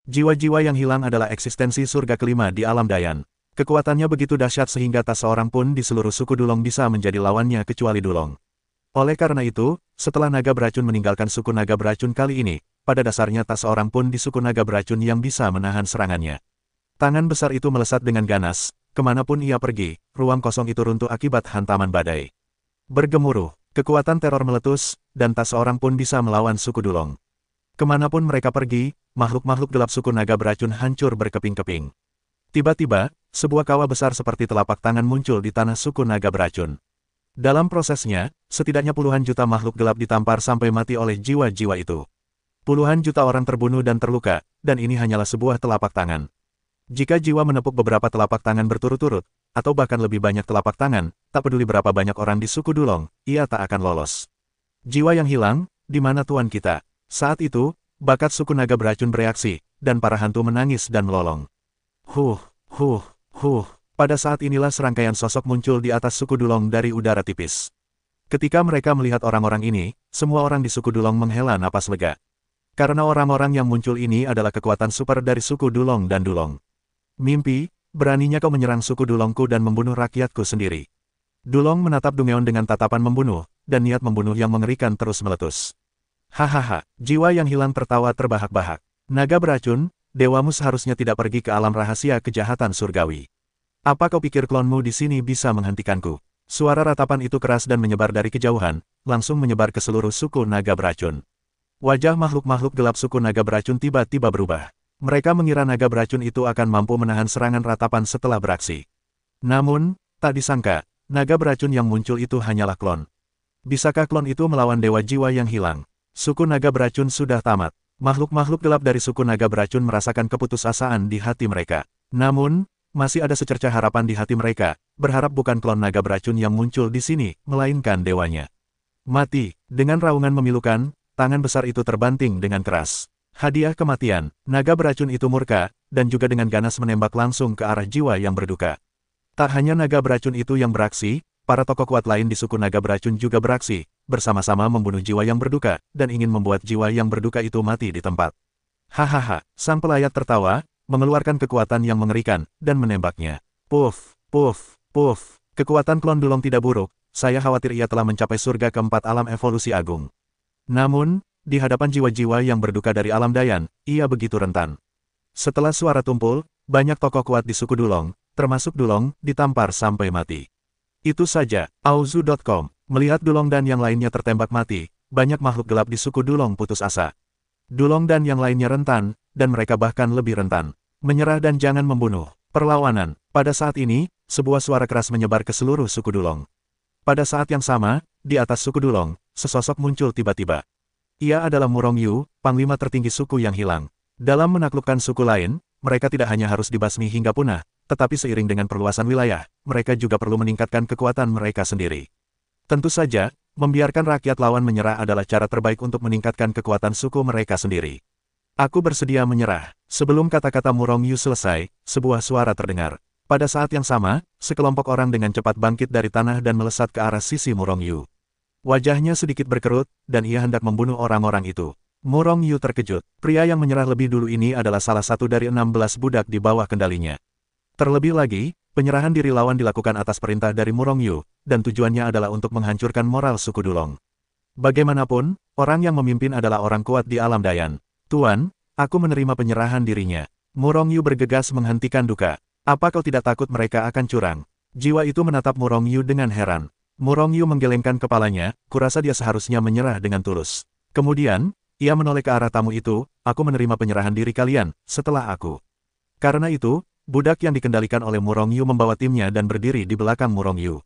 Jiwa-jiwa yang hilang adalah eksistensi surga kelima di alam Dayan. Kekuatannya begitu dahsyat sehingga tak seorang pun di seluruh suku Dulong bisa menjadi lawannya kecuali Dulong. Oleh karena itu, setelah naga beracun meninggalkan suku naga beracun kali ini, pada dasarnya tak seorang pun di suku naga beracun yang bisa menahan serangannya. Tangan besar itu melesat dengan ganas, kemanapun ia pergi, ruang kosong itu runtuh akibat hantaman badai. Bergemuruh, kekuatan teror meletus, dan tak seorang pun bisa melawan suku Dulong. Kemanapun mereka pergi, makhluk-makhluk gelap suku naga beracun hancur berkeping-keping. Tiba-tiba, sebuah kawah besar seperti telapak tangan muncul di tanah suku naga beracun. Dalam prosesnya, setidaknya puluhan juta makhluk gelap ditampar sampai mati oleh jiwa-jiwa itu. Puluhan juta orang terbunuh dan terluka, dan ini hanyalah sebuah telapak tangan. Jika jiwa menepuk beberapa telapak tangan berturut-turut, atau bahkan lebih banyak telapak tangan, tak peduli berapa banyak orang di suku Dulong, ia tak akan lolos. Jiwa yang hilang, di mana tuan kita? Saat itu, bakat suku naga beracun bereaksi, dan para hantu menangis dan melolong. Huh. Pada saat inilah serangkaian sosok muncul di atas suku Dulong dari udara tipis. Ketika mereka melihat orang-orang ini, semua orang di suku Dulong menghela napas lega. Karena orang-orang yang muncul ini adalah kekuatan super dari suku Dulong dan Dulong. Mimpi, beraninya kau menyerang suku Dulongku dan membunuh rakyatku sendiri. Dulong menatap Dungeon dengan tatapan membunuh, dan niat membunuh yang mengerikan terus meletus. Hahaha, jiwa yang hilang tertawa terbahak-bahak. Naga beracun, dewamu seharusnya tidak pergi ke alam rahasia kejahatan surgawi. Apa kau pikir klonmu di sini bisa menghentikanku? Suara ratapan itu keras dan menyebar dari kejauhan, langsung menyebar ke seluruh suku naga beracun. Wajah makhluk-makhluk gelap suku naga beracun tiba-tiba berubah. Mereka mengira naga beracun itu akan mampu menahan serangan ratapan setelah beraksi. Namun, tak disangka, naga beracun yang muncul itu hanyalah klon. Bisakah klon itu melawan dewa jiwa yang hilang? Suku naga beracun sudah tamat. Makhluk-makhluk gelap dari suku naga beracun merasakan keputusasaan di hati mereka. Namun, masih ada secercah harapan di hati mereka, berharap bukan klon naga beracun yang muncul di sini, melainkan dewanya. Mati, dengan raungan memilukan, tangan besar itu terbanting dengan keras. Hadiah kematian, naga beracun itu murka, dan juga dengan ganas menembak langsung ke arah jiwa yang berduka. Tak hanya naga beracun itu yang beraksi, para tokoh kuat lain di suku naga beracun juga beraksi, bersama-sama membunuh jiwa yang berduka, dan ingin membuat jiwa yang berduka itu mati di tempat. Hahaha, sang pelayat tertawa, mengeluarkan kekuatan yang mengerikan, dan menembaknya. Puff. Kekuatan klon Dulong tidak buruk, saya khawatir ia telah mencapai surga keempat alam evolusi agung. Namun, di hadapan jiwa-jiwa yang berduka dari alam Dayan, ia begitu rentan. Setelah suara tumpul, banyak tokoh kuat di suku Dulong, termasuk Dulong, ditampar sampai mati. Itu saja, Auzu.com. Melihat Dulong dan yang lainnya tertembak mati, banyak makhluk gelap di suku Dulong putus asa. Dulong dan yang lainnya rentan, dan mereka bahkan lebih rentan. Menyerah dan jangan membunuh. Perlawanan. Pada saat ini, sebuah suara keras menyebar ke seluruh suku Dulong. Pada saat yang sama, di atas suku Dulong, sesosok muncul tiba-tiba. Ia adalah Murong Yu, panglima tertinggi suku yang hilang. Dalam menaklukkan suku lain, mereka tidak hanya harus dibasmi hingga punah, tetapi seiring dengan perluasan wilayah, mereka juga perlu meningkatkan kekuatan mereka sendiri. Tentu saja, membiarkan rakyat lawan menyerah adalah cara terbaik untuk meningkatkan kekuatan suku mereka sendiri. Aku bersedia menyerah. Sebelum kata-kata Murong Yu selesai, sebuah suara terdengar. Pada saat yang sama, sekelompok orang dengan cepat bangkit dari tanah dan melesat ke arah sisi Murong Yu. Wajahnya sedikit berkerut, dan ia hendak membunuh orang-orang itu. Murong Yu terkejut. Pria yang menyerah lebih dulu ini adalah salah satu dari 16 budak di bawah kendalinya. Terlebih lagi, penyerahan diri lawan dilakukan atas perintah dari Murong Yu, dan tujuannya adalah untuk menghancurkan moral suku Dulong. Bagaimanapun, orang yang memimpin adalah orang kuat di alam Dayan. Tuan, aku menerima penyerahan dirinya. Murong Yu bergegas menghentikan duka. Apa kau tidak takut mereka akan curang? Jiwa itu menatap Murong Yu dengan heran. Murong Yu menggelengkan kepalanya, kurasa dia seharusnya menyerah dengan tulus. Kemudian, ia menoleh ke arah tamu itu, aku menerima penyerahan diri kalian, setelah aku. Karena itu, budak yang dikendalikan oleh Murong Yu membawa timnya dan berdiri di belakang Murong Yu.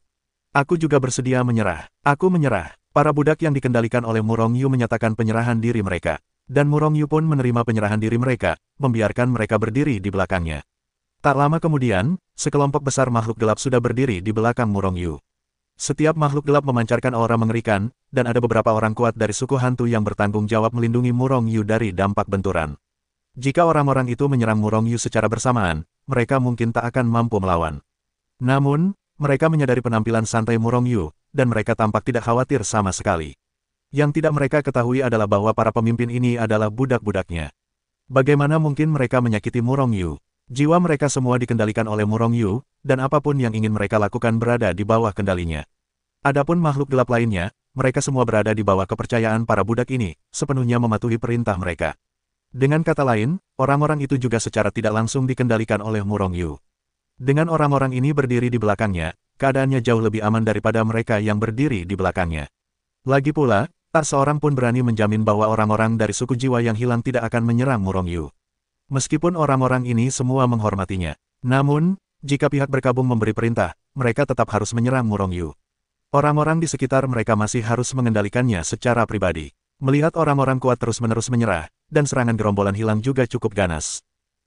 Aku juga bersedia menyerah. Aku menyerah. Para budak yang dikendalikan oleh Murong Yu menyatakan penyerahan diri mereka. Dan Murong Yu pun menerima penyerahan diri mereka, membiarkan mereka berdiri di belakangnya. Tak lama kemudian, sekelompok besar makhluk gelap sudah berdiri di belakang Murong Yu. Setiap makhluk gelap memancarkan aura mengerikan, dan ada beberapa orang kuat dari suku hantu yang bertanggung jawab melindungi Murong Yu dari dampak benturan. Jika orang-orang itu menyerang Murong Yu secara bersamaan, mereka mungkin tak akan mampu melawan. Namun, mereka menyadari penampilan santai Murong Yu, dan mereka tampak tidak khawatir sama sekali. Yang tidak mereka ketahui adalah bahwa para pemimpin ini adalah budak-budaknya. Bagaimana mungkin mereka menyakiti Murong Yu? Jiwa mereka semua dikendalikan oleh Murong Yu, dan apapun yang ingin mereka lakukan berada di bawah kendalinya. Adapun makhluk gelap lainnya, mereka semua berada di bawah kepercayaan para budak ini, sepenuhnya mematuhi perintah mereka. Dengan kata lain, orang-orang itu juga secara tidak langsung dikendalikan oleh Murong Yu. Dengan orang-orang ini berdiri di belakangnya, keadaannya jauh lebih aman daripada mereka yang berdiri di belakangnya. Lagi pula, tak seorang pun berani menjamin bahwa orang-orang dari suku jiwa yang hilang tidak akan menyerang Murong Yu. Meskipun orang-orang ini semua menghormatinya. Namun, jika pihak berkabung memberi perintah, mereka tetap harus menyerang Murong Yu. Orang-orang di sekitar mereka masih harus mengendalikannya secara pribadi. Melihat orang-orang kuat terus-menerus menyerah, dan serangan gerombolan hilang juga cukup ganas.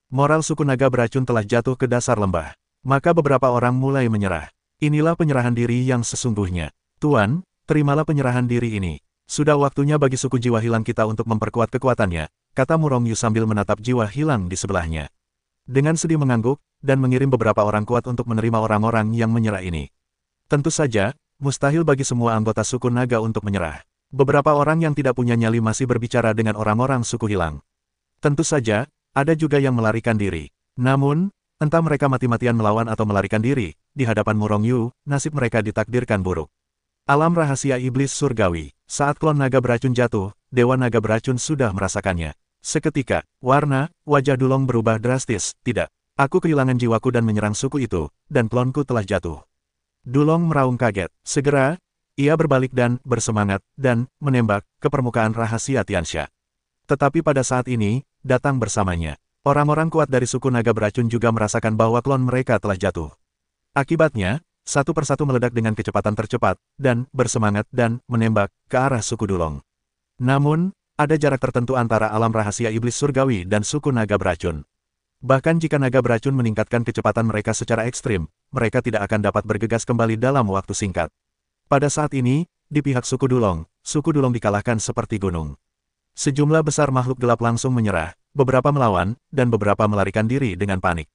Moral suku naga beracun telah jatuh ke dasar lembah. Maka beberapa orang mulai menyerah. Inilah penyerahan diri yang sesungguhnya. Tuan, terimalah penyerahan diri ini. Sudah waktunya bagi suku jiwa hilang kita untuk memperkuat kekuatannya, kata Murong Yu sambil menatap jiwa hilang di sebelahnya. Dengan sedih mengangguk, dan mengirim beberapa orang kuat untuk menerima orang-orang yang menyerah ini. Tentu saja, mustahil bagi semua anggota suku naga untuk menyerah. Beberapa orang yang tidak punya nyali masih berbicara dengan orang-orang suku hilang. Tentu saja, ada juga yang melarikan diri. Namun, entah mereka mati-matian melawan atau melarikan diri, di hadapan Murong Yu, nasib mereka ditakdirkan buruk. Alam rahasia iblis surgawi. Saat klon naga beracun jatuh, Dewa Naga Beracun sudah merasakannya. Seketika, wajah Dulong berubah drastis. Tidak, aku kehilangan jiwaku dan menyerang suku itu, dan klonku telah jatuh. Dulong meraung kaget. Segera, ia berbalik dan bersemangat, dan menembak ke permukaan rahasia Tiansha. Tetapi pada saat ini, datang bersamanya. Orang-orang kuat dari suku naga beracun juga merasakan bahwa klon mereka telah jatuh. Akibatnya, satu persatu meledak dengan kecepatan tercepat, dan bersemangat dan menembak ke arah suku Dulong. Namun, ada jarak tertentu antara alam rahasia iblis surgawi dan suku naga beracun. Bahkan jika naga beracun meningkatkan kecepatan mereka secara ekstrim, mereka tidak akan dapat bergegas kembali dalam waktu singkat. Pada saat ini, di pihak suku Dulong dikalahkan seperti gunung. Sejumlah besar makhluk gelap langsung menyerah, beberapa melawan, dan beberapa melarikan diri dengan panik.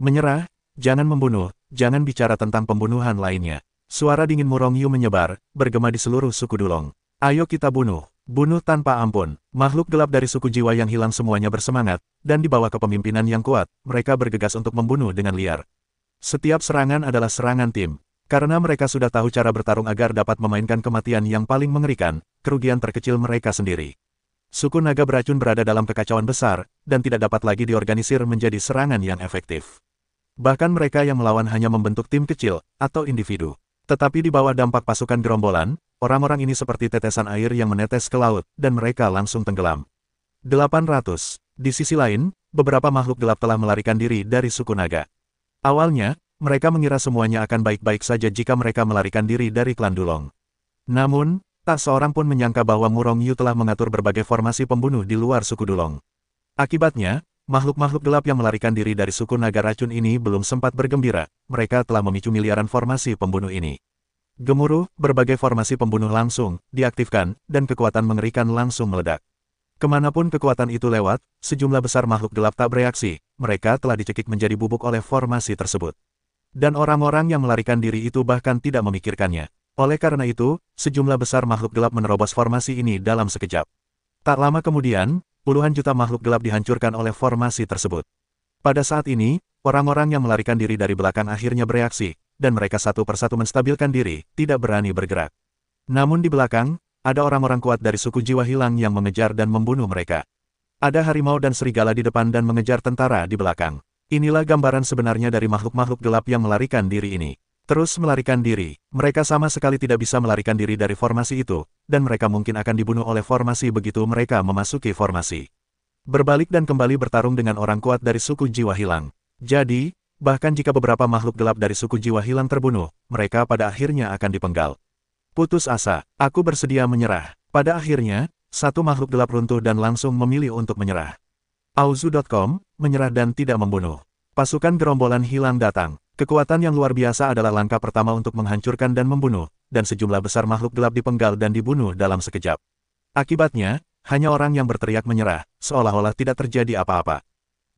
Menyerah, jangan membunuh, jangan bicara tentang pembunuhan lainnya. Suara dingin Murong Yu menyebar, bergema di seluruh suku Dulong. Ayo kita bunuh. Bunuh tanpa ampun. Makhluk gelap dari suku jiwa yang hilang semuanya bersemangat, dan di bawah kepemimpinan yang kuat, mereka bergegas untuk membunuh dengan liar. Setiap serangan adalah serangan tim. Karena mereka sudah tahu cara bertarung agar dapat memainkan kematian yang paling mengerikan, kerugian terkecil mereka sendiri. Suku naga beracun berada dalam kekacauan besar, dan tidak dapat lagi diorganisir menjadi serangan yang efektif. Bahkan mereka yang melawan hanya membentuk tim kecil, atau individu. Tetapi di bawah dampak pasukan gerombolan, orang-orang ini seperti tetesan air yang menetes ke laut, dan mereka langsung tenggelam. 800. Di sisi lain, beberapa makhluk gelap telah melarikan diri dari suku naga. Awalnya, mereka mengira semuanya akan baik-baik saja jika mereka melarikan diri dari klan Dulong. Namun, tak seorang pun menyangka bahwa Murong Yu telah mengatur berbagai formasi pembunuh di luar suku Dulong. Akibatnya, makhluk-makhluk gelap yang melarikan diri dari suku naga racun ini belum sempat bergembira, mereka telah memicu miliaran formasi pembunuh ini. Gemuruh, berbagai formasi pembunuh langsung diaktifkan, dan kekuatan mengerikan langsung meledak. Kemanapun kekuatan itu lewat, sejumlah besar makhluk gelap tak bereaksi, mereka telah dicekik menjadi bubuk oleh formasi tersebut. Dan orang-orang yang melarikan diri itu bahkan tidak memikirkannya. Oleh karena itu, sejumlah besar makhluk gelap menerobos formasi ini dalam sekejap. Tak lama kemudian, puluhan juta makhluk gelap dihancurkan oleh formasi tersebut. Pada saat ini, orang-orang yang melarikan diri dari belakang akhirnya bereaksi, dan mereka satu persatu menstabilkan diri, tidak berani bergerak. Namun di belakang, ada orang-orang kuat dari suku jiwa hilang yang mengejar dan membunuh mereka. Ada harimau dan serigala di depan dan mengejar tentara di belakang. Inilah gambaran sebenarnya dari makhluk-makhluk gelap yang melarikan diri ini. Terus melarikan diri, mereka sama sekali tidak bisa melarikan diri dari formasi itu, dan mereka mungkin akan dibunuh oleh formasi begitu mereka memasuki formasi. Berbalik dan kembali bertarung dengan orang kuat dari suku jiwa hilang. Jadi, bahkan jika beberapa makhluk gelap dari suku jiwa hilang terbunuh, mereka pada akhirnya akan dipenggal. Putus asa, aku bersedia menyerah. Pada akhirnya, satu makhluk gelap runtuh dan langsung memilih untuk menyerah. Auzu.com, menyerah dan tidak membunuh. Pasukan gerombolan hilang datang. Kekuatan yang luar biasa adalah langkah pertama untuk menghancurkan dan membunuh, dan sejumlah besar makhluk gelap dipenggal dan dibunuh dalam sekejap. Akibatnya, hanya orang yang berteriak menyerah, seolah-olah tidak terjadi apa-apa.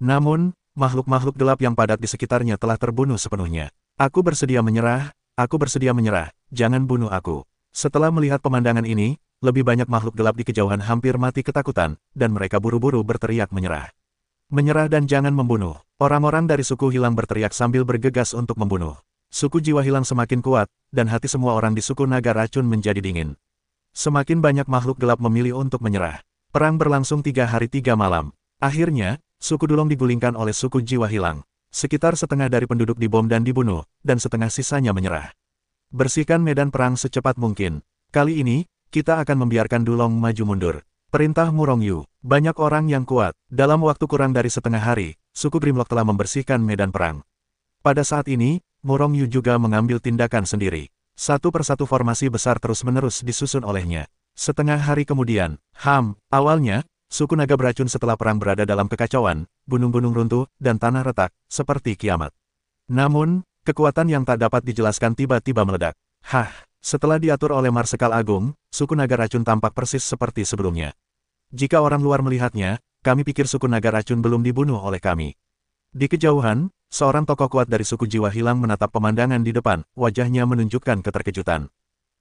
Namun, makhluk-makhluk gelap yang padat di sekitarnya telah terbunuh sepenuhnya. Aku bersedia menyerah, jangan bunuh aku. Setelah melihat pemandangan ini, lebih banyak makhluk gelap di kejauhan hampir mati ketakutan, dan mereka buru-buru berteriak menyerah. Menyerah dan jangan membunuh. Orang-orang dari suku hilang berteriak sambil bergegas untuk membunuh. Suku jiwa hilang semakin kuat, dan hati semua orang di suku naga racun menjadi dingin. Semakin banyak makhluk gelap memilih untuk menyerah. Perang berlangsung 3 hari 3 malam. Akhirnya, suku Dulong digulingkan oleh suku jiwa hilang. Sekitar setengah dari penduduk dibom dan dibunuh, dan setengah sisanya menyerah. Bersihkan medan perang secepat mungkin. Kali ini, kita akan membiarkan Dulong maju mundur. Perintah Murongyu. Banyak orang yang kuat. Dalam waktu kurang dari setengah hari, suku Grimlock telah membersihkan medan perang. Pada saat ini, Murongyu juga mengambil tindakan sendiri. Satu persatu formasi besar terus-menerus disusun olehnya. Setengah hari kemudian, awalnya, suku naga beracun setelah perang berada dalam kekacauan, gunung-gunung runtuh, dan tanah retak, seperti kiamat. Namun, kekuatan yang tak dapat dijelaskan tiba-tiba meledak. Setelah diatur oleh Marsekal Agung, suku naga racun tampak persis seperti sebelumnya. Jika orang luar melihatnya, kami pikir suku naga racun belum dibunuh oleh kami. Di kejauhan, seorang tokoh kuat dari suku jiwa hilang menatap pemandangan di depan, wajahnya menunjukkan keterkejutan.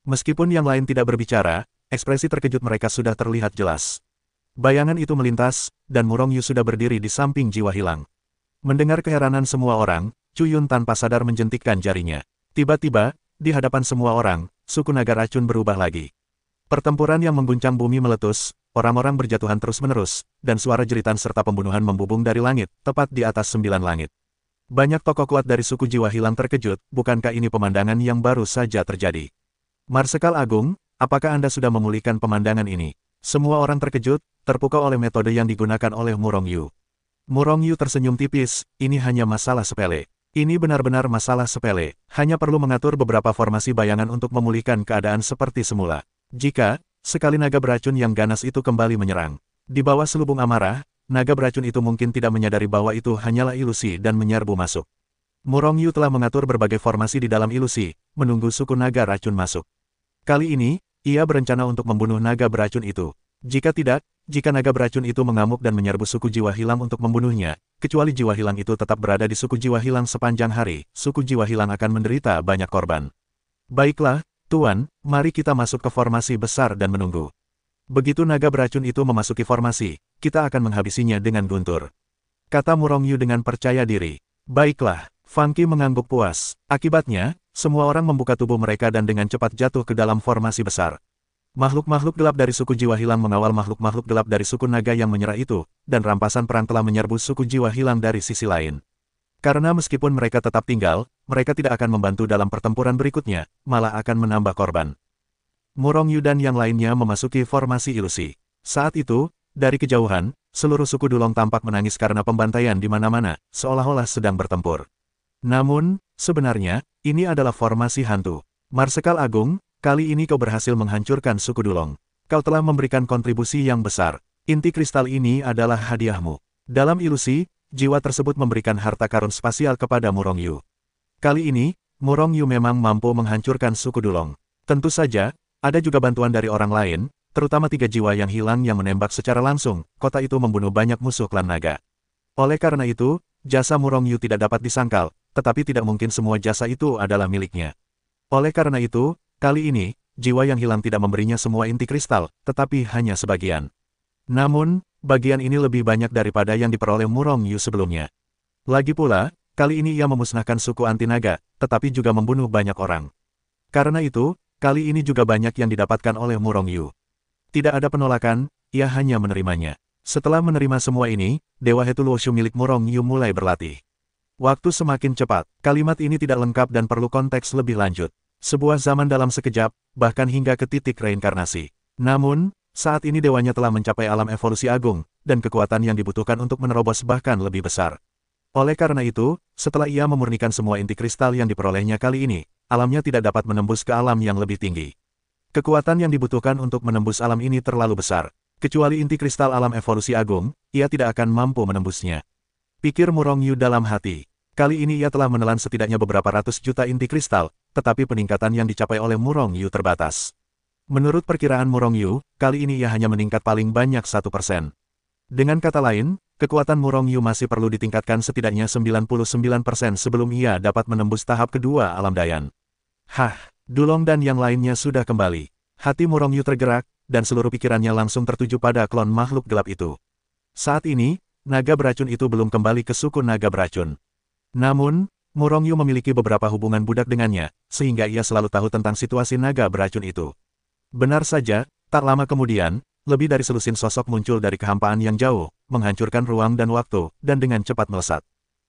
Meskipun yang lain tidak berbicara, ekspresi terkejut mereka sudah terlihat jelas. Bayangan itu melintas, dan Murongyu sudah berdiri di samping jiwa hilang. Mendengar keheranan semua orang, Cuyun tanpa sadar menjentikkan jarinya. Tiba-tiba, di hadapan semua orang, suku naga racun berubah lagi. Pertempuran yang mengguncang bumi meletus, orang-orang berjatuhan terus-menerus, dan suara jeritan serta pembunuhan membubung dari langit, tepat di atas 9 langit. Banyak tokoh kuat dari suku jiwa hilang terkejut, bukankah ini pemandangan yang baru saja terjadi? Marsekal Agung, apakah Anda sudah memulihkan pemandangan ini? Semua orang terkejut, terpukau oleh metode yang digunakan oleh Murongyu. Murongyu tersenyum tipis, ini hanya masalah sepele. Ini benar-benar masalah sepele, hanya perlu mengatur beberapa formasi bayangan untuk memulihkan keadaan seperti semula. Jika, sekali naga beracun yang ganas itu kembali menyerang. Di bawah selubung amarah, naga beracun itu mungkin tidak menyadari bahwa itu hanyalah ilusi dan menyerbu masuk. Murongyu telah mengatur berbagai formasi di dalam ilusi, menunggu suku naga racun masuk. Kali ini, ia berencana untuk membunuh naga beracun itu. Jika tidak, jika naga beracun itu mengamuk dan menyerbu suku jiwa hilang untuk membunuhnya, kecuali jiwa hilang itu tetap berada di suku jiwa hilang sepanjang hari, suku jiwa hilang akan menderita banyak korban. Baiklah, Tuan, mari kita masuk ke formasi besar dan menunggu. Begitu naga beracun itu memasuki formasi, kita akan menghabisinya dengan guntur. Kata Murongyu dengan percaya diri. Baiklah, Funky mengangguk puas. Akibatnya, semua orang membuka tubuh mereka dan dengan cepat jatuh ke dalam formasi besar. Makhluk-makhluk gelap dari suku jiwa hilang mengawal makhluk-makhluk gelap dari suku naga yang menyerah itu, dan rampasan perang telah menyerbu suku jiwa hilang dari sisi lain. Karena meskipun mereka tetap tinggal, mereka tidak akan membantu dalam pertempuran berikutnya, malah akan menambah korban. Murongyu dan yang lainnya memasuki formasi ilusi. Saat itu, dari kejauhan, seluruh suku Dulong tampak menangis karena pembantaian di mana-mana, seolah-olah sedang bertempur. Namun, sebenarnya, ini adalah formasi hantu. Marsekal Agung, kali ini kau berhasil menghancurkan suku Dulong. Kau telah memberikan kontribusi yang besar. Inti kristal ini adalah hadiahmu. Dalam ilusi, jiwa tersebut memberikan harta karun spasial kepada Murongyu. Kali ini, Murongyu memang mampu menghancurkan suku Dulong. Tentu saja, ada juga bantuan dari orang lain, terutama 3 jiwa yang hilang yang menembak secara langsung, kota itu membunuh banyak musuh klan naga. Oleh karena itu, jasa Murongyu tidak dapat disangkal, tetapi tidak mungkin semua jasa itu adalah miliknya. Oleh karena itu, kali ini, jiwa yang hilang tidak memberinya semua inti kristal, tetapi hanya sebagian. Namun, bagian ini lebih banyak daripada yang diperoleh Murongyu sebelumnya. Lagi pula, kali ini ia memusnahkan suku anti-naga, tetapi juga membunuh banyak orang. Karena itu, kali ini juga banyak yang didapatkan oleh Murongyu. Tidak ada penolakan, ia hanya menerimanya. Setelah menerima semua ini, Dewa Hetuluoshu milik Murongyu mulai berlatih. Waktu semakin cepat, kalimat ini tidak lengkap dan perlu konteks lebih lanjut. Sebuah zaman dalam sekejap, bahkan hingga ke titik reinkarnasi. Namun, saat ini dewanya telah mencapai alam evolusi agung, dan kekuatan yang dibutuhkan untuk menerobos bahkan lebih besar. Oleh karena itu, setelah ia memurnikan semua inti kristal yang diperolehnya kali ini, alamnya tidak dapat menembus ke alam yang lebih tinggi. Kekuatan yang dibutuhkan untuk menembus alam ini terlalu besar. Kecuali inti kristal alam evolusi agung, ia tidak akan mampu menembusnya. Pikir Murongyu dalam hati. Kali ini ia telah menelan setidaknya beberapa ratus juta inti kristal, tetapi peningkatan yang dicapai oleh Murongyu terbatas. Menurut perkiraan Murongyu, kali ini ia hanya meningkat paling banyak 1%. Dengan kata lain, kekuatan Murongyu masih perlu ditingkatkan setidaknya 99% sebelum ia dapat menembus tahap kedua alam Dayan. Dulong dan yang lainnya sudah kembali. Hati Murongyu tergerak, dan seluruh pikirannya langsung tertuju pada klon makhluk gelap itu. Saat ini, naga beracun itu belum kembali ke suku naga beracun. Namun, Murongyu memiliki beberapa hubungan budak dengannya, sehingga ia selalu tahu tentang situasi naga beracun itu. Benar saja, tak lama kemudian, lebih dari selusin sosok muncul dari kehampaan yang jauh, menghancurkan ruang dan waktu, dan dengan cepat melesat.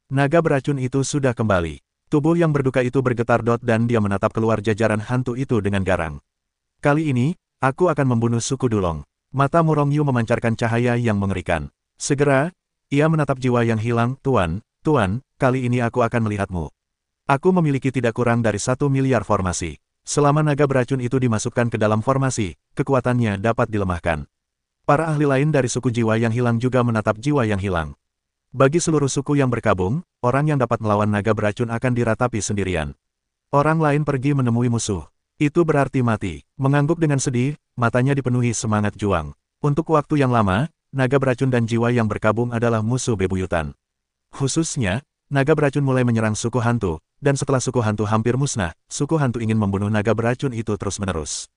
Naga beracun itu sudah kembali. Tubuh yang berduka itu bergetar dan dia menatap keluar jajaran hantu itu dengan garang. Kali ini, aku akan membunuh suku Dulong. Mata Murongyu memancarkan cahaya yang mengerikan. Segera, ia menatap jiwa yang hilang. Tuan, kali ini aku akan melihatmu. Aku memiliki tidak kurang dari 1 miliar formasi. Selama naga beracun itu dimasukkan ke dalam formasi, kekuatannya dapat dilemahkan. Para ahli lain dari suku jiwa yang hilang juga menatap jiwa yang hilang. Bagi seluruh suku yang berkabung, orang yang dapat melawan naga beracun akan diratapi sendirian. Orang lain pergi menemui musuh. Itu berarti mati. Mengangguk dengan sedih, matanya dipenuhi semangat juang. Untuk waktu yang lama, naga beracun dan jiwa yang berkabung adalah musuh bebuyutan. Khususnya, naga beracun mulai menyerang suku hantu, dan setelah suku hantu hampir musnah, suku hantu ingin membunuh naga beracun itu terus-menerus.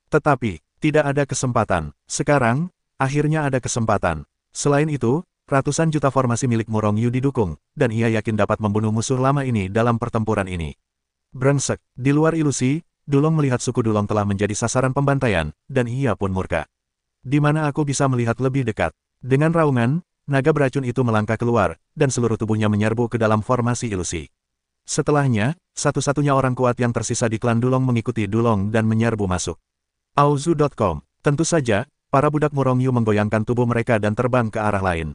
Tetapi, tidak ada kesempatan. Sekarang, akhirnya ada kesempatan. Selain itu, ratusan juta formasi milik Murongyu didukung, dan ia yakin dapat membunuh musuh lama ini dalam pertempuran ini. Brengsek, di luar ilusi, Dulong melihat suku Dulong telah menjadi sasaran pembantaian, dan ia pun murka. Di mana aku bisa melihat lebih dekat? Dengan raungan, naga beracun itu melangkah keluar, dan seluruh tubuhnya menyerbu ke dalam formasi ilusi. Setelahnya, satu-satunya orang kuat yang tersisa di klan Dulong mengikuti Dulong dan menyerbu masuk. Auzu.com. Tentu saja, para budak Murongyu menggoyangkan tubuh mereka dan terbang ke arah lain.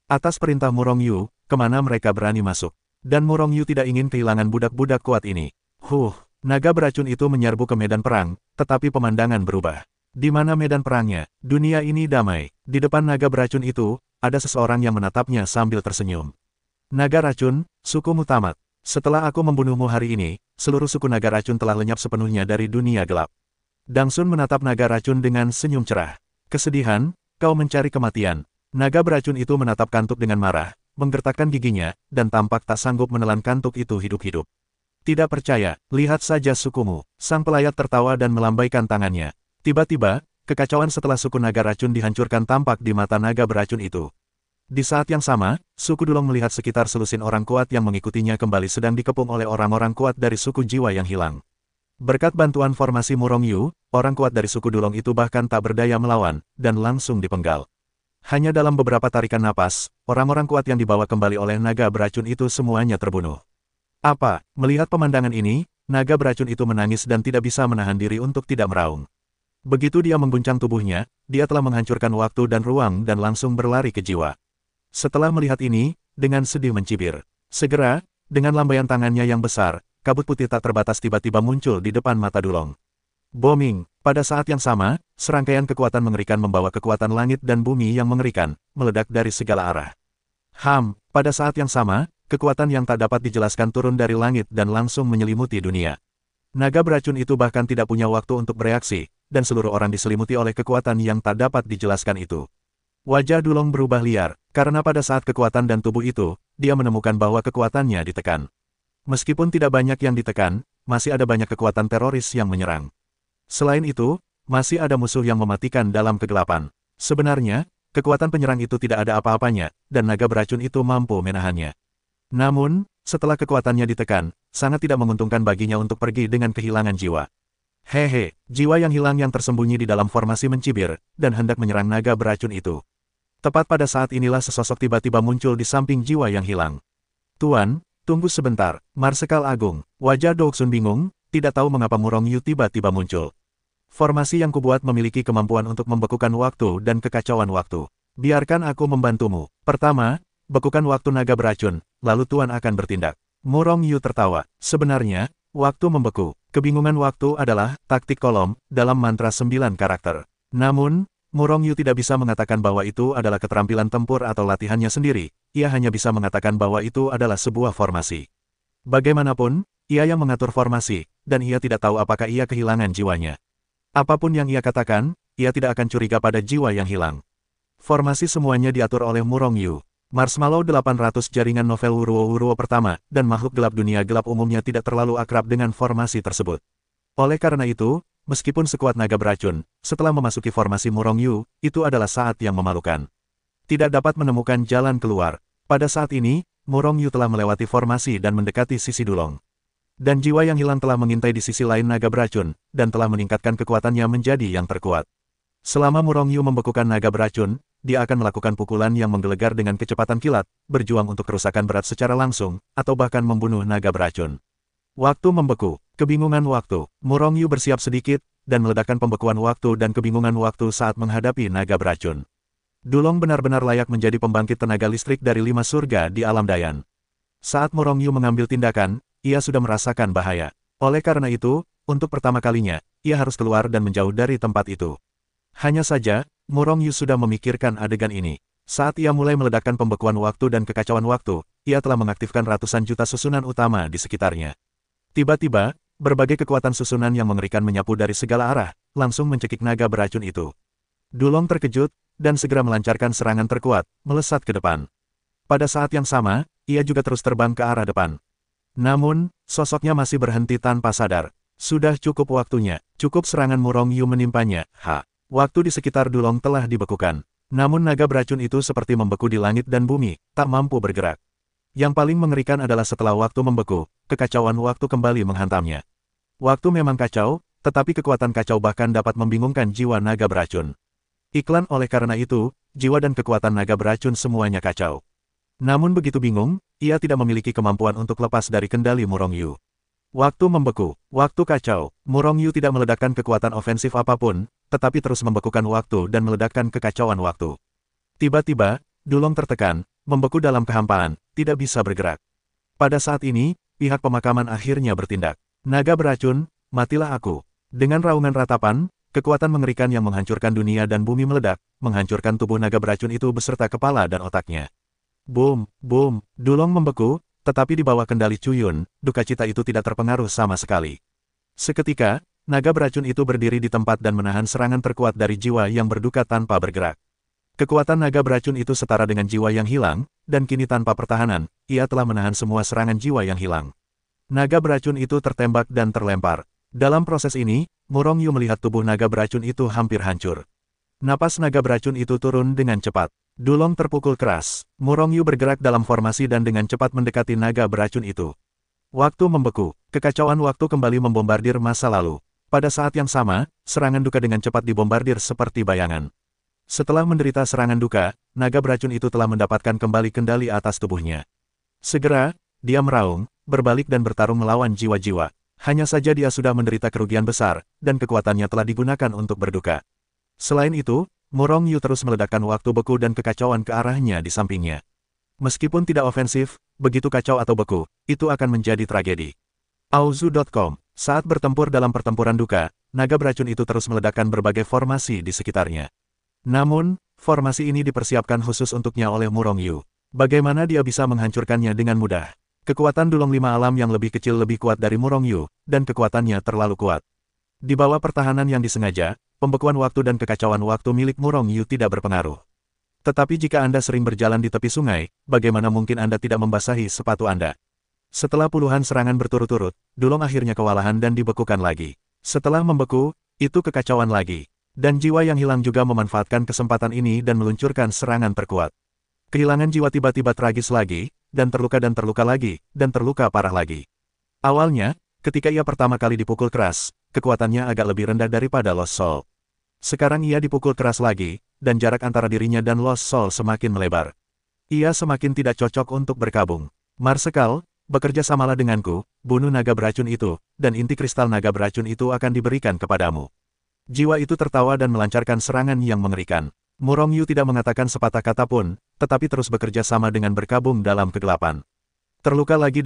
Atas perintah Murongyu, kemana mereka berani masuk. Dan Murongyu tidak ingin kehilangan budak-budak kuat ini. Naga beracun itu menyerbu ke medan perang, tetapi pemandangan berubah. Di mana medan perangnya? Dunia ini damai. Di depan naga beracun itu, ada seseorang yang menatapnya sambil tersenyum. Naga racun, sukumu tamat. Setelah aku membunuhmu hari ini, seluruh suku naga racun telah lenyap sepenuhnya dari dunia gelap. Dangsun menatap naga racun dengan senyum cerah. Kesedihan, kau mencari kematian. Naga beracun itu menatap kantuk dengan marah, menggertakkan giginya, dan tampak tak sanggup menelan kantuk itu hidup-hidup. Tidak percaya, lihat saja sukumu. Sang pelayat tertawa dan melambaikan tangannya. Tiba-tiba, kekacauan setelah suku naga racun dihancurkan tampak di mata naga beracun itu. Di saat yang sama, suku Dulong melihat sekitar selusin orang kuat yang mengikutinya kembali sedang dikepung oleh orang-orang kuat dari suku jiwa yang hilang. Berkat bantuan formasi Murongyu, orang kuat dari suku Dulong itu bahkan tak berdaya melawan, dan langsung dipenggal. Hanya dalam beberapa tarikan napas, orang-orang kuat yang dibawa kembali oleh naga beracun itu semuanya terbunuh. Melihat pemandangan ini, naga beracun itu menangis dan tidak bisa menahan diri untuk tidak meraung. Begitu dia mengguncang tubuhnya, dia telah menghancurkan waktu dan ruang dan langsung berlari ke jiwa. Setelah melihat ini, dengan sedih mencibir. Segera, dengan lambaian tangannya yang besar, kabut putih tak terbatas tiba-tiba muncul di depan mata Dulong. Booming, pada saat yang sama, serangkaian kekuatan mengerikan membawa kekuatan langit dan bumi yang mengerikan, meledak dari segala arah. Pada saat yang sama, kekuatan yang tak dapat dijelaskan turun dari langit dan langsung menyelimuti dunia. Naga beracun itu bahkan tidak punya waktu untuk bereaksi, dan seluruh orang diselimuti oleh kekuatan yang tak dapat dijelaskan itu. Wajah Dulong berubah liar, karena pada saat kekuatan dan tubuh itu, dia menemukan bahwa kekuatannya ditekan. Meskipun tidak banyak yang ditekan, masih ada banyak kekuatan teroris yang menyerang. Selain itu, masih ada musuh yang mematikan dalam kegelapan. Sebenarnya, kekuatan penyerang itu tidak ada apa-apanya, dan naga beracun itu mampu menahannya. Namun, setelah kekuatannya ditekan, sangat tidak menguntungkan baginya untuk pergi dengan kehilangan jiwa. Jiwa yang hilang yang tersembunyi di dalam formasi mencibir, dan hendak menyerang naga beracun itu. Tepat pada saat inilah sesosok tiba-tiba muncul di samping jiwa yang hilang. Tuan, tunggu sebentar, Marsekal Agung. Wajah Doksun bingung, tidak tahu mengapa Murongyu tiba-tiba muncul. Formasi yang kubuat memiliki kemampuan untuk membekukan waktu dan kekacauan waktu. Biarkan aku membantumu. Pertama, bekukan waktu naga beracun, lalu Tuan akan bertindak. Murongyu tertawa. Sebenarnya, waktu membeku. Kebingungan waktu adalah taktik kolom dalam mantra 9 karakter. Namun, Murongyu tidak bisa mengatakan bahwa itu adalah keterampilan tempur atau latihannya sendiri. Ia hanya bisa mengatakan bahwa itu adalah sebuah formasi. Bagaimanapun, ia yang mengatur formasi, dan ia tidak tahu apakah ia kehilangan jiwanya. Apapun yang ia katakan, ia tidak akan curiga pada jiwa yang hilang. Formasi semuanya diatur oleh Murongyu. Marshmallow 800 jaringan novel Wuruo pertama, dan makhluk gelap dunia gelap umumnya tidak terlalu akrab dengan formasi tersebut. Oleh karena itu, meskipun sekuat naga beracun, setelah memasuki formasi Murongyu, itu adalah saat yang memalukan. Tidak dapat menemukan jalan keluar. Pada saat ini, Murong Yu telah melewati formasi dan mendekati sisi Dulong. Dan jiwa yang hilang telah mengintai di sisi lain naga beracun, dan telah meningkatkan kekuatannya menjadi yang terkuat. Selama Murong Yu membekukan naga beracun, dia akan melakukan pukulan yang menggelegar dengan kecepatan kilat, berjuang untuk kerusakan berat secara langsung, atau bahkan membunuh naga beracun. Waktu membeku, kebingungan waktu. Murong Yu bersiap sedikit, dan meledakkan pembekuan waktu dan kebingungan waktu saat menghadapi naga beracun. Dulong benar-benar layak menjadi pembangkit tenaga listrik dari 5 surga di alam Dayan. Saat Murong Yu mengambil tindakan, ia sudah merasakan bahaya. Oleh karena itu, untuk pertama kalinya, ia harus keluar dan menjauh dari tempat itu. Hanya saja, Murong Yu sudah memikirkan adegan ini. Saat ia mulai meledakkan pembekuan waktu dan kekacauan waktu, ia telah mengaktifkan ratusan juta susunan utama di sekitarnya. Tiba-tiba, berbagai kekuatan susunan yang mengerikan menyapu dari segala arah, langsung mencekik naga beracun itu. Dulong terkejut, dan segera melancarkan serangan terkuat, melesat ke depan. Pada saat yang sama, ia juga terus terbang ke arah depan. Namun, sosoknya masih berhenti tanpa sadar. Sudah cukup waktunya, cukup serangan Murong Yu menimpanya. Waktu di sekitar Dulong telah dibekukan. Namun naga beracun itu seperti membeku di langit dan bumi, tak mampu bergerak. Yang paling mengerikan adalah setelah waktu membeku, kekacauan waktu kembali menghantamnya. Waktu memang kacau, tetapi kekuatan kacau bahkan dapat membingungkan jiwa naga beracun. Iklan oleh karena itu, jiwa dan kekuatan naga beracun semuanya kacau. Namun begitu bingung, ia tidak memiliki kemampuan untuk lepas dari kendali Murong Yu. Waktu membeku, waktu kacau, Murong Yu tidak meledakkan kekuatan ofensif apapun, tetapi terus membekukan waktu dan meledakkan kekacauan waktu. Tiba-tiba, Dulong tertekan, membeku dalam kehampaan, tidak bisa bergerak. Pada saat ini, pihak pemakaman akhirnya bertindak. Naga beracun, matilah aku. Dengan raungan ratapan, kekuatan mengerikan yang menghancurkan dunia dan bumi meledak, menghancurkan tubuh naga beracun itu beserta kepala dan otaknya. Boom, boom, Dulong membeku, tetapi di bawah kendali Cuyun, duka cita itu tidak terpengaruh sama sekali. Seketika, naga beracun itu berdiri di tempat dan menahan serangan terkuat dari jiwa yang berduka tanpa bergerak. Kekuatan naga beracun itu setara dengan jiwa yang hilang, dan kini tanpa pertahanan, ia telah menahan semua serangan jiwa yang hilang. Naga beracun itu tertembak dan terlempar. Dalam proses ini, Murong Yu melihat tubuh naga beracun itu hampir hancur. Napas naga beracun itu turun dengan cepat. Dulong terpukul keras. Murong Yu bergerak dalam formasi dan dengan cepat mendekati naga beracun itu. Waktu membeku, kekacauan waktu kembali membombardir masa lalu. Pada saat yang sama, serangan duka dengan cepat dibombardir seperti bayangan. Setelah menderita serangan duka, naga beracun itu telah mendapatkan kembali kendali atas tubuhnya. Segera, dia meraung, berbalik dan bertarung melawan jiwa-jiwa. Hanya saja dia sudah menderita kerugian besar, dan kekuatannya telah digunakan untuk berduka. Selain itu, Murong Yu terus meledakkan waktu beku dan kekacauan ke arahnya di sampingnya. Meskipun tidak ofensif, begitu kacau atau beku, itu akan menjadi tragedi. Auzu.com. Saat bertempur dalam pertempuran duka, naga beracun itu terus meledakkan berbagai formasi di sekitarnya. Namun, formasi ini dipersiapkan khusus untuknya oleh Murong Yu. Bagaimana dia bisa menghancurkannya dengan mudah? Kekuatan Dulong 5 alam yang lebih kecil lebih kuat dari Murong Yu, dan kekuatannya terlalu kuat. Di bawah pertahanan yang disengaja, pembekuan waktu dan kekacauan waktu milik Murong Yu tidak berpengaruh. Tetapi jika Anda sering berjalan di tepi sungai, bagaimana mungkin Anda tidak membasahi sepatu Anda? Setelah puluhan serangan berturut-turut, Dulong akhirnya kewalahan dan dibekukan lagi. Setelah membeku, itu kekacauan lagi. Dan jiwa yang hilang juga memanfaatkan kesempatan ini dan meluncurkan serangan terkuat. Kehilangan jiwa tiba-tiba tragis lagi, dan terluka lagi, dan terluka parah lagi. Awalnya, ketika ia pertama kali dipukul keras, kekuatannya agak lebih rendah daripada Lost Soul. Sekarang ia dipukul keras lagi, dan jarak antara dirinya dan Lost Soul semakin melebar. Ia semakin tidak cocok untuk berkabung. Marsekal, bekerja samalah denganku, bunuh naga beracun itu, dan inti kristal naga beracun itu akan diberikan kepadamu. Jiwa itu tertawa dan melancarkan serangan yang mengerikan. Murong Yu tidak mengatakan sepatah kata pun, tetapi terus bekerja sama dengan berkabung dalam kegelapan. Terluka lagi,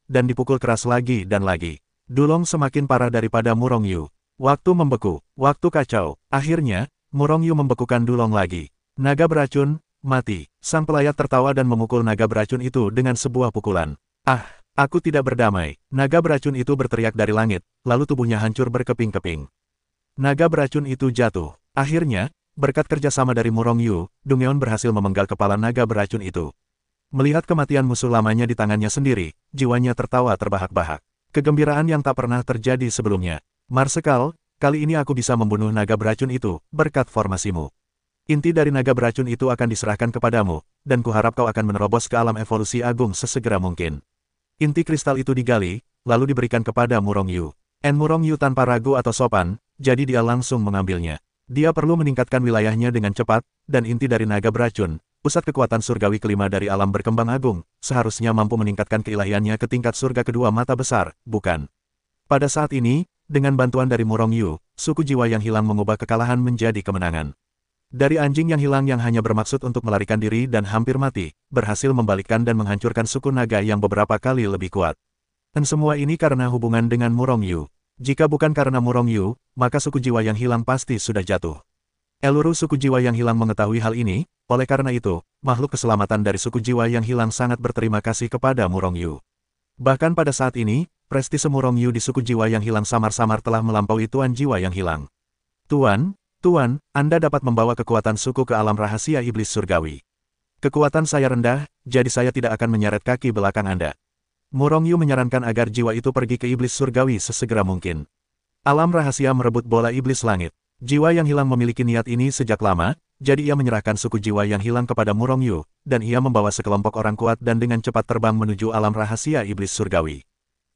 dan dipukul keras lagi dan lagi. Dulong semakin parah daripada Murong Yu. Waktu membeku, waktu kacau. Akhirnya, Murong Yu membekukan Dulong lagi. Naga beracun, mati. Sang pelayat tertawa dan memukul naga beracun itu dengan sebuah pukulan. Ah, aku tidak berdamai. Naga beracun itu berteriak dari langit, lalu tubuhnya hancur berkeping-keping. Naga beracun itu jatuh. Akhirnya, berkat kerjasama dari Murong Yu, Dungeon berhasil memenggal kepala naga beracun itu. Melihat kematian musuh lamanya di tangannya sendiri, jiwanya tertawa terbahak-bahak. Kegembiraan yang tak pernah terjadi sebelumnya. Marsekal, kali ini aku bisa membunuh naga beracun itu, berkat formasimu. Inti dari naga beracun itu akan diserahkan kepadamu, dan kuharap kau akan menerobos ke alam evolusi agung sesegera mungkin. Inti kristal itu digali, lalu diberikan kepada Murong Yu. Murong Yu tanpa ragu atau sopan, jadi dia langsung mengambilnya. Dia perlu meningkatkan wilayahnya dengan cepat, dan inti dari naga beracun, pusat kekuatan surgawi kelima dari alam berkembang agung, seharusnya mampu meningkatkan keilahiannya ke tingkat surga kedua mata besar, bukan? Pada saat ini, dengan bantuan dari Murong Yu, suku jiwa yang hilang mengubah kekalahan menjadi kemenangan. Dari anjing yang hilang yang hanya bermaksud untuk melarikan diri dan hampir mati, berhasil membalikkan dan menghancurkan suku naga yang beberapa kali lebih kuat. Dan semua ini karena hubungan dengan Murong Yu. Jika bukan karena Murong Yu, maka suku jiwa yang hilang pasti sudah jatuh. Eluru suku jiwa yang hilang mengetahui hal ini, oleh karena itu, makhluk keselamatan dari suku jiwa yang hilang sangat berterima kasih kepada Murong Yu. Bahkan pada saat ini, prestise Murong Yu di suku jiwa yang hilang samar-samar telah melampaui Tuan Jiwa yang hilang. Tuan, Anda dapat membawa kekuatan suku ke alam rahasia iblis surgawi. Kekuatan saya rendah, jadi saya tidak akan menyeret kaki belakang Anda. Murong Yu menyarankan agar jiwa itu pergi ke iblis surgawi sesegera mungkin. Alam rahasia merebut bola iblis langit. Jiwa yang hilang memiliki niat ini sejak lama, jadi ia menyerahkan suku jiwa yang hilang kepada Murong Yu, dan ia membawa sekelompok orang kuat dan dengan cepat terbang menuju alam rahasia iblis surgawi.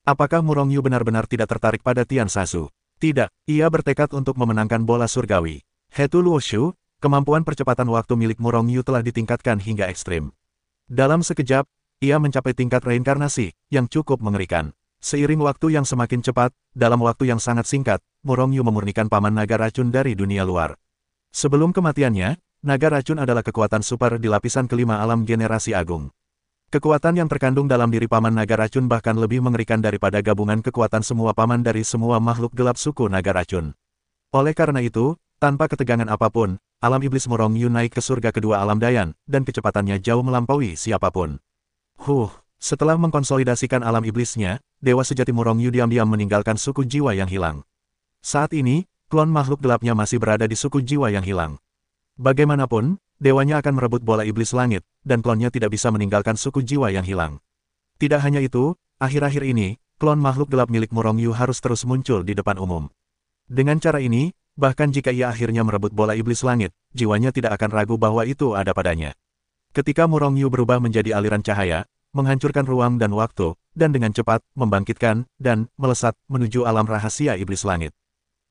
Apakah Murong Yu benar-benar tidak tertarik pada Tian Sasu? Tidak, ia bertekad untuk memenangkan bola surgawi. Hetu Luoshu, kemampuan percepatan waktu milik Murong Yu telah ditingkatkan hingga ekstrim. Dalam sekejap, ia mencapai tingkat reinkarnasi, yang cukup mengerikan. Seiring waktu yang semakin cepat, dalam waktu yang sangat singkat, Murong Yu memurnikan paman naga racun dari dunia luar. Sebelum kematiannya, naga racun adalah kekuatan super di lapisan kelima alam generasi agung. Kekuatan yang terkandung dalam diri paman naga racun bahkan lebih mengerikan daripada gabungan kekuatan semua paman dari semua makhluk gelap suku naga racun. Oleh karena itu, tanpa ketegangan apapun, alam iblis Murong Yu naik ke surga kedua alam Dayan, dan kecepatannya jauh melampaui siapapun. Setelah mengkonsolidasikan alam iblisnya, dewa sejati Murong Yu diam-diam meninggalkan suku jiwa yang hilang. Saat ini, klon makhluk gelapnya masih berada di suku jiwa yang hilang. Bagaimanapun, dewanya akan merebut bola iblis langit, dan klonnya tidak bisa meninggalkan suku jiwa yang hilang. Tidak hanya itu, akhir-akhir ini, klon makhluk gelap milik Murong Yu harus terus muncul di depan umum. Dengan cara ini, bahkan jika ia akhirnya merebut bola iblis langit, jiwanya tidak akan ragu bahwa itu ada padanya. Ketika Murong Yu berubah menjadi aliran cahaya, menghancurkan ruang dan waktu, dan dengan cepat, membangkitkan, dan melesat, menuju alam rahasia iblis langit.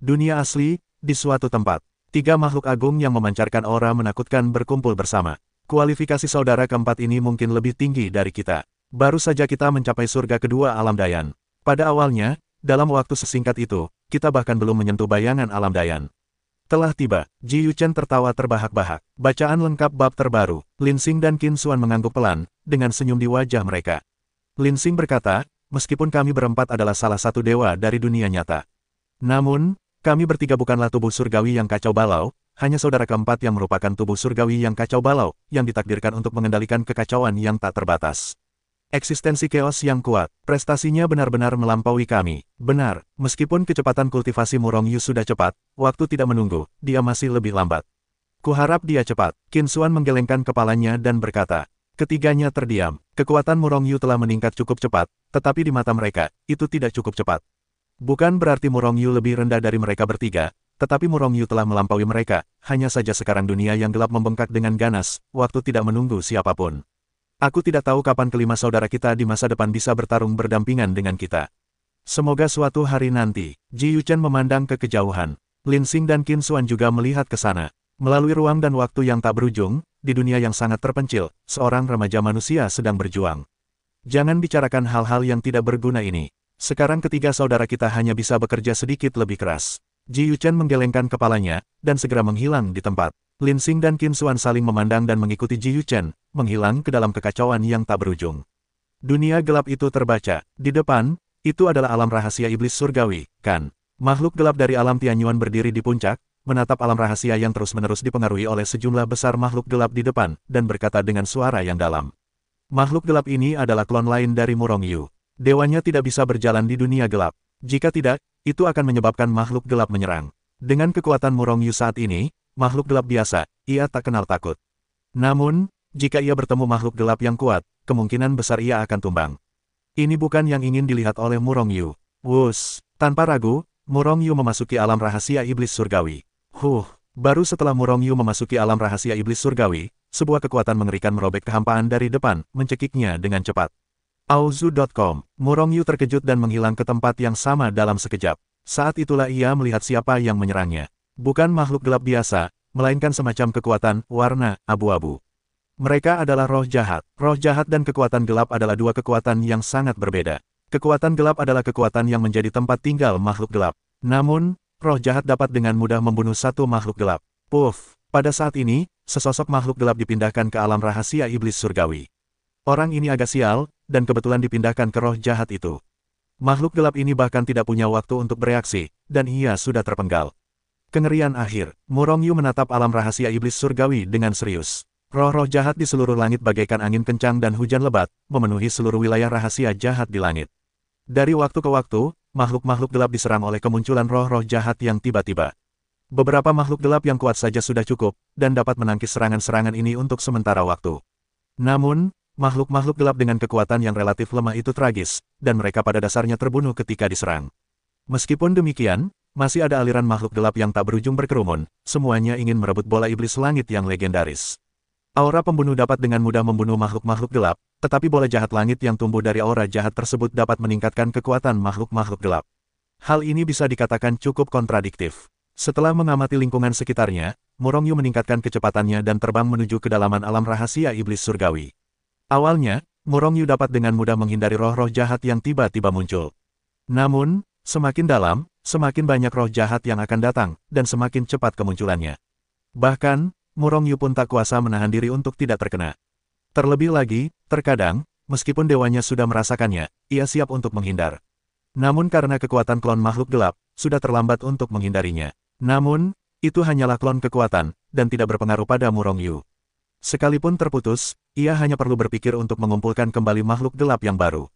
Dunia asli, di suatu tempat. 3 makhluk agung yang memancarkan aura menakutkan berkumpul bersama. Kualifikasi saudara keempat ini mungkin lebih tinggi dari kita. Baru saja kita mencapai surga kedua alam Dayan. Pada awalnya, dalam waktu sesingkat itu, kita bahkan belum menyentuh bayangan alam Dayan. Telah tiba, Ji Yuchen tertawa terbahak-bahak. Bacaan lengkap bab terbaru. Lin Xing dan Qin Xuan mengangguk pelan, dengan senyum di wajah mereka. Lin Xing berkata, meskipun kami berempat adalah salah satu dewa dari dunia nyata. Namun, kami bertiga bukanlah tubuh surgawi yang kacau balau, hanya saudara keempat yang merupakan tubuh surgawi yang kacau balau, yang ditakdirkan untuk mengendalikan kekacauan yang tak terbatas. Eksistensi chaos yang kuat, prestasinya benar-benar melampaui kami. Benar, meskipun kecepatan kultivasi Murong Yu sudah cepat, waktu tidak menunggu, dia masih lebih lambat. Kuharap dia cepat. Qin Xuan menggelengkan kepalanya dan berkata. Ketiganya terdiam. Kekuatan Murong Yu telah meningkat cukup cepat, tetapi di mata mereka, itu tidak cukup cepat. Bukan berarti Murong Yu lebih rendah dari mereka bertiga, tetapi Murong Yu telah melampaui mereka, hanya saja sekarang dunia yang gelap membengkak dengan ganas, waktu tidak menunggu siapapun. Aku tidak tahu kapan kelima saudara kita di masa depan bisa bertarung berdampingan dengan kita. Semoga suatu hari nanti. Ji Yuchen memandang ke kejauhan. Lin Xing dan Qin Xuan juga melihat ke sana. Melalui ruang dan waktu yang tak berujung, di dunia yang sangat terpencil, seorang remaja manusia sedang berjuang. Jangan bicarakan hal-hal yang tidak berguna ini. Sekarang ketiga saudara kita hanya bisa bekerja sedikit lebih keras. Ji Yuchen menggelengkan kepalanya, dan segera menghilang di tempat. Lin Xing dan Qin Xuan saling memandang dan mengikuti Ji Yuchen, menghilang ke dalam kekacauan yang tak berujung. Dunia gelap itu terbaca. Di depan, itu adalah alam rahasia iblis surgawi, kan? Makhluk gelap dari alam Tianyuan berdiri di puncak, menatap alam rahasia yang terus-menerus dipengaruhi oleh sejumlah besar makhluk gelap di depan, dan berkata dengan suara yang dalam. Makhluk gelap ini adalah klon lain dari Murong Yu. Dewanya tidak bisa berjalan di dunia gelap. Jika tidak, itu akan menyebabkan makhluk gelap menyerang. Dengan kekuatan Murong Yu saat ini, makhluk gelap biasa, ia tak kenal takut. Namun, jika ia bertemu makhluk gelap yang kuat, kemungkinan besar ia akan tumbang. Ini bukan yang ingin dilihat oleh Murong Yu. Tanpa ragu, Murong Yu memasuki alam rahasia iblis surgawi. Baru setelah Murongyu memasuki alam rahasia iblis surgawi, sebuah kekuatan mengerikan merobek kehampaan dari depan, mencekiknya dengan cepat. Auzu.com, Murongyu terkejut dan menghilang ke tempat yang sama dalam sekejap. Saat itulah ia melihat siapa yang menyerangnya. Bukan makhluk gelap biasa, melainkan semacam kekuatan warna abu-abu. Mereka adalah roh jahat. Roh jahat dan kekuatan gelap adalah dua kekuatan yang sangat berbeda. Kekuatan gelap adalah kekuatan yang menjadi tempat tinggal makhluk gelap. Namun, roh jahat dapat dengan mudah membunuh satu makhluk gelap. Puff! Pada saat ini, sesosok makhluk gelap dipindahkan ke alam rahasia iblis surgawi. Orang ini agak sial, dan kebetulan dipindahkan ke roh jahat itu. Makhluk gelap ini bahkan tidak punya waktu untuk bereaksi, dan ia sudah terpenggal. Kengerian akhir, Murongyu menatap alam rahasia iblis surgawi dengan serius. Roh-roh jahat di seluruh langit bagaikan angin kencang dan hujan lebat, memenuhi seluruh wilayah rahasia jahat di langit. Dari waktu ke waktu, makhluk-makhluk gelap diserang oleh kemunculan roh-roh jahat yang tiba-tiba. Beberapa makhluk gelap yang kuat saja sudah cukup, dan dapat menangkis serangan-serangan ini untuk sementara waktu. Namun, makhluk-makhluk gelap dengan kekuatan yang relatif lemah itu tragis, dan mereka pada dasarnya terbunuh ketika diserang. Meskipun demikian, masih ada aliran makhluk gelap yang tak berujung berkerumun, semuanya ingin merebut bola iblis langit yang legendaris. Aura pembunuh dapat dengan mudah membunuh makhluk-makhluk gelap, tetapi bola jahat langit yang tumbuh dari aura jahat tersebut dapat meningkatkan kekuatan makhluk-makhluk gelap. Hal ini bisa dikatakan cukup kontradiktif. Setelah mengamati lingkungan sekitarnya, Murongyu meningkatkan kecepatannya dan terbang menuju kedalaman alam rahasia iblis surgawi. Awalnya, Murongyu dapat dengan mudah menghindari roh-roh jahat yang tiba-tiba muncul. Namun, semakin dalam, semakin banyak roh jahat yang akan datang, dan semakin cepat kemunculannya. Bahkan, Murongyu pun tak kuasa menahan diri untuk tidak terkena. Terlebih lagi, terkadang, meskipun dewanya sudah merasakannya, ia siap untuk menghindar. Namun karena kekuatan klon makhluk gelap, sudah terlambat untuk menghindarinya. Namun, itu hanyalah klon kekuatan, dan tidak berpengaruh pada Murongyu. Sekalipun terputus, ia hanya perlu berpikir untuk mengumpulkan kembali makhluk gelap yang baru.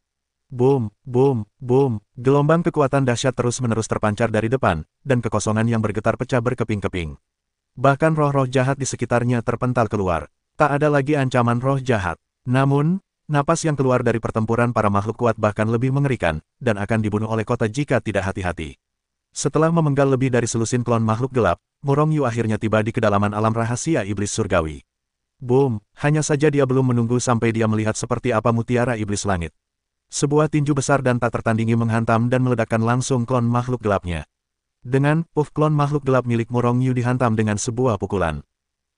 Boom, boom, boom, gelombang kekuatan dahsyat terus-menerus terpancar dari depan, dan kekosongan yang bergetar pecah berkeping-keping. Bahkan roh-roh jahat di sekitarnya terpental keluar. Tak ada lagi ancaman roh jahat. Namun, napas yang keluar dari pertempuran para makhluk kuat bahkan lebih mengerikan, dan akan dibunuh oleh kota jika tidak hati-hati. Setelah memenggal lebih dari selusin klon makhluk gelap, Murongyu akhirnya tiba di kedalaman alam rahasia iblis surgawi. Boom, hanya saja dia belum menunggu sampai dia melihat seperti apa mutiara iblis langit. Sebuah tinju besar dan tak tertandingi menghantam dan meledakkan langsung klon makhluk gelapnya. Dengan puff klon makhluk gelap milik Murongyu dihantam dengan sebuah pukulan.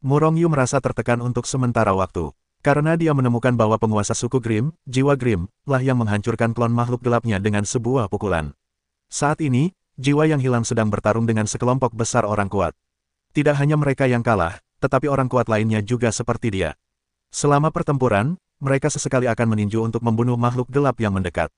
Murongyu merasa tertekan untuk sementara waktu. Karena dia menemukan bahwa penguasa suku Grimm, jiwa Grimm, lah yang menghancurkan klon makhluk gelapnya dengan sebuah pukulan. Saat ini, jiwa yang hilang sedang bertarung dengan sekelompok besar orang kuat. Tidak hanya mereka yang kalah, tetapi orang kuat lainnya juga seperti dia. Selama pertempuran, mereka sesekali akan meninju untuk membunuh makhluk gelap yang mendekat.